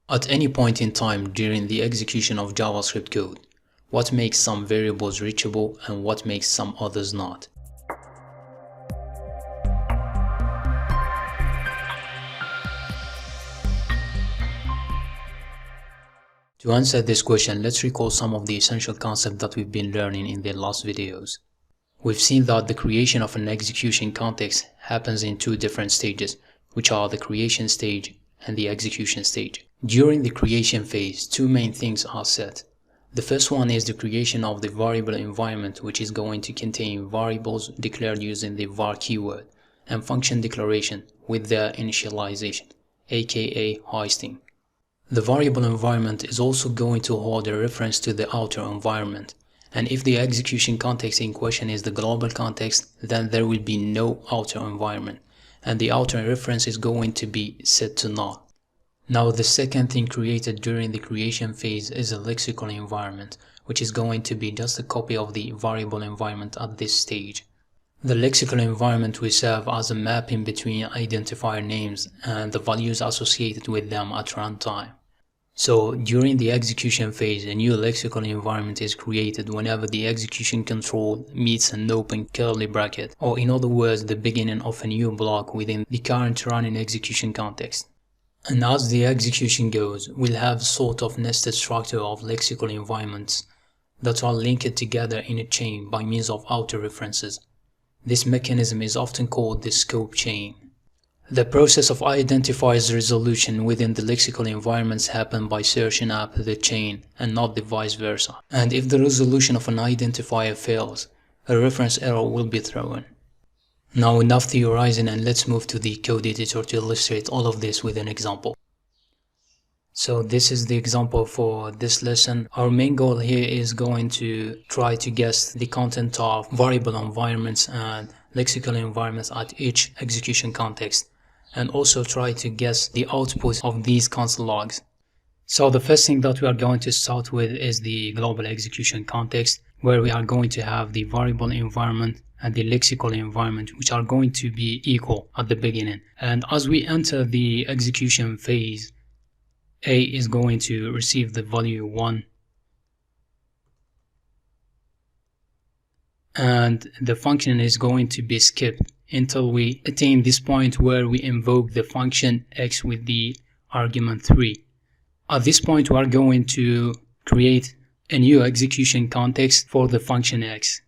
At any point in time during the execution of JavaScript code, what makes some variables reachable and what makes some others not? To answer this question, let's recall some of the essential concepts that we've been learning in the last videos. We've seen that the creation of an execution context happens in two different stages, which are the creation stage and the execution stage. During the creation phase, two main things are set. The first one is the creation of the variable environment, which is going to contain variables declared using the var keyword, and function declaration with their initialization, aka hoisting. The variable environment is also going to hold a reference to the outer environment, and if the execution context in question is the global context, then there will be no outer environment, and the outer reference is going to be set to null. Now the second thing created during the creation phase is a lexical environment, which is going to be just a copy of the variable environment at this stage. The lexical environment will serve as a mapping between identifier names and the values associated with them at runtime. So during the execution phase, a new lexical environment is created whenever the execution control meets an open curly bracket, or in other words, the beginning of a new block within the current running execution context. And as the execution goes, we'll have sort of nested structure of lexical environments that are linked together in a chain by means of outer references. This mechanism is often called the scope chain. The process of identifiers resolution within the lexical environments happen by searching up the chain and not the vice versa. And if the resolution of an identifier fails, a reference error will be thrown. Now enough theorizing, and let's move to the code editor to illustrate all of this with an example. So this is the example for this lesson. Our main goal here is going to try to guess the content of variable environments and lexical environments at each execution context, and also try to guess the output of these console logs. So the first thing that we are going to start with is the global execution context, where we are going to have the variable environment and the lexical environment, which are going to be equal at the beginning. And as we enter the execution phase, A is going to receive the value 1, and the function is going to be skipped until we attain this point where we invoke the function x with the argument 3. At this point, we are going to create a new execution context for the function x.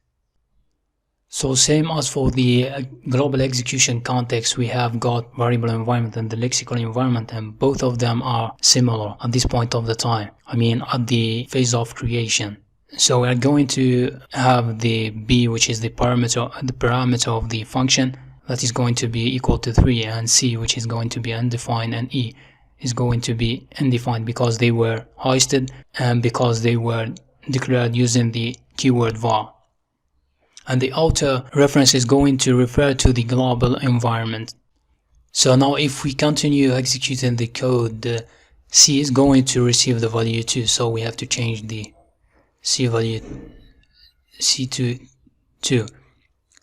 So same as for the global execution context, we have got variable environment and the lexical environment, and both of them are similar at this point of the time. I mean at the phase of creation. So we are going to have the b, which is the parameter of the function, that is going to be equal to 3, and c, which is going to be undefined, and e is going to be undefined because they were hoisted and because they were declared using the keyword var. And the outer reference is going to refer to the global environment. So now if we continue executing the code, c is going to receive the value 2, so we have to change the c value c to 2.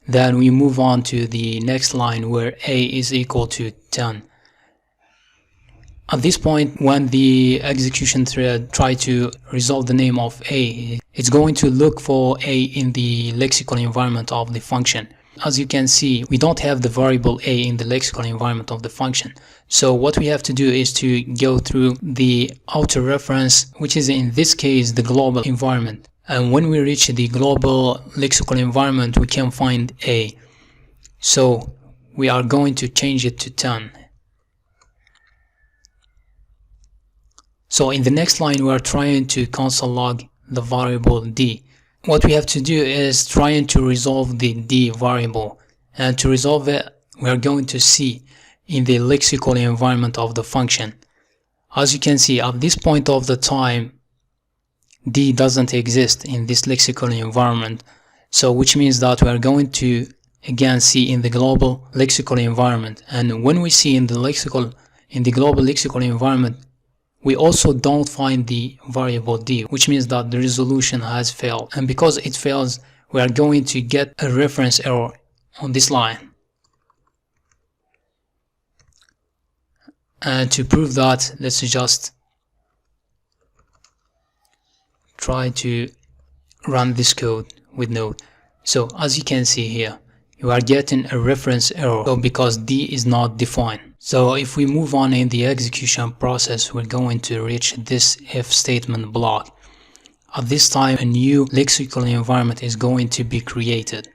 Then we move on to the next line where a is equal to 10. At this point, when the execution thread tries to resolve the name of a, it's going to look for a in the lexical environment of the function. As you can see, we don't have the variable a in the lexical environment of the function. So what we have to do is to go through the outer reference, which is in this case the global environment. And when we reach the global lexical environment, we can find a. So we are going to change it to 10. So in the next line, we are trying to console log the variable d. What we have to do is trying to resolve the d variable, and to resolve it, we are going to see in the lexical environment of the function. As you can see, at this point of the time, d doesn't exist in this lexical environment, so which means that we are going to again see in the global lexical environment. And when we see in the global lexical environment, we also don't find the variable d, which means that the resolution has failed. And because it fails, we are going to get a reference error on this line. And to prove that, let's just try to run this code with Node. So as you can see here, you are getting a reference error because D is not defined. So if we move on in the execution process, we're going to reach this if statement block. At this time, a new lexical environment is going to be created.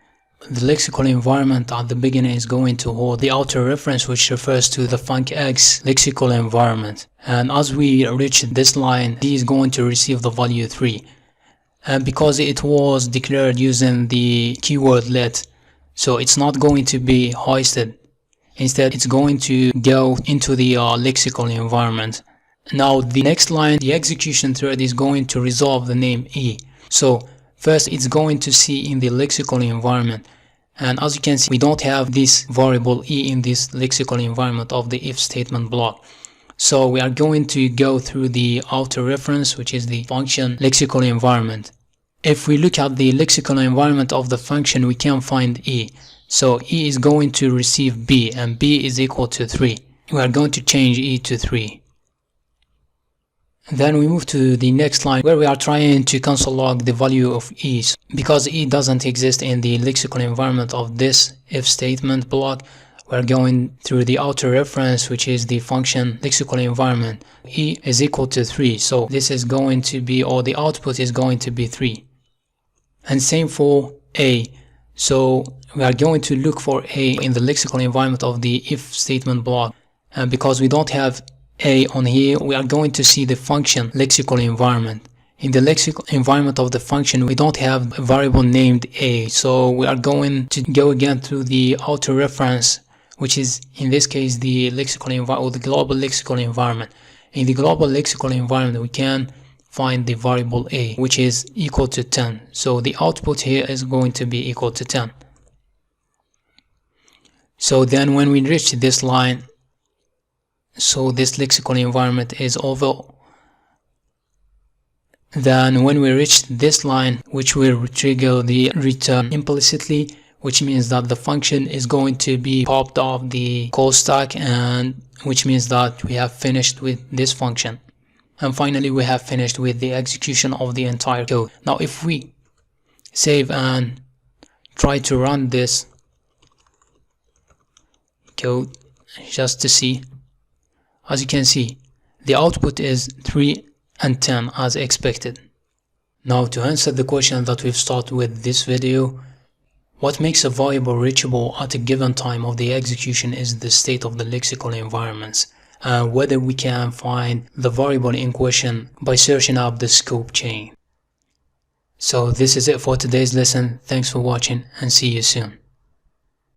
The lexical environment at the beginning is going to hold the outer reference, which refers to the funcx lexical environment. And as we reach this line, D is going to receive the value 3. And because it was declared using the keyword let, so it's not going to be hoisted. Instead, it's going to go into the lexical environment. Now, the next line, the execution thread is going to resolve the name E. So first, it's going to see in the lexical environment. And as you can see, we don't have this variable E in this lexical environment of the if statement block. So we are going to go through the outer reference, which is the function lexical environment. If we look at the lexical environment of the function, we can find E. So E is going to receive B, and B is equal to 3. We are going to change E to 3. Then we move to the next line where we are trying to console log the value of E. Because E doesn't exist in the lexical environment of this if statement block, we're going through the outer reference, which is the function lexical environment. E is equal to 3, so this is going to be, or the output is going to be 3. And same for A. So we are going to look for A in the lexical environment of the if statement block. And because we don't have A on here, we are going to see the function lexical environment. In the lexical environment of the function, we don't have a variable named A. So we are going to go again through the outer reference, which is in this case the lexical environment or the global lexical environment. In the global lexical environment, we can find the variable A, which is equal to 10. So the output here is going to be equal to 10. So then when we reach this line, so this lexical environment is over. Then when we reach this line, which will trigger the return implicitly, which means that the function is going to be popped off the call stack, and which means that we have finished with this function. And finally, we have finished with the execution of the entire code. Now, if we save and try to run this code just to see, as you can see, the output is 3 and 10 as expected. Now, to answer the question that we've started with this video, what makes a variable reachable at a given time of the execution is the state of the lexical environments, and whether we can find the variable in question by searching up the scope chain. So this is it for today's lesson. Thanks for watching and see you soon.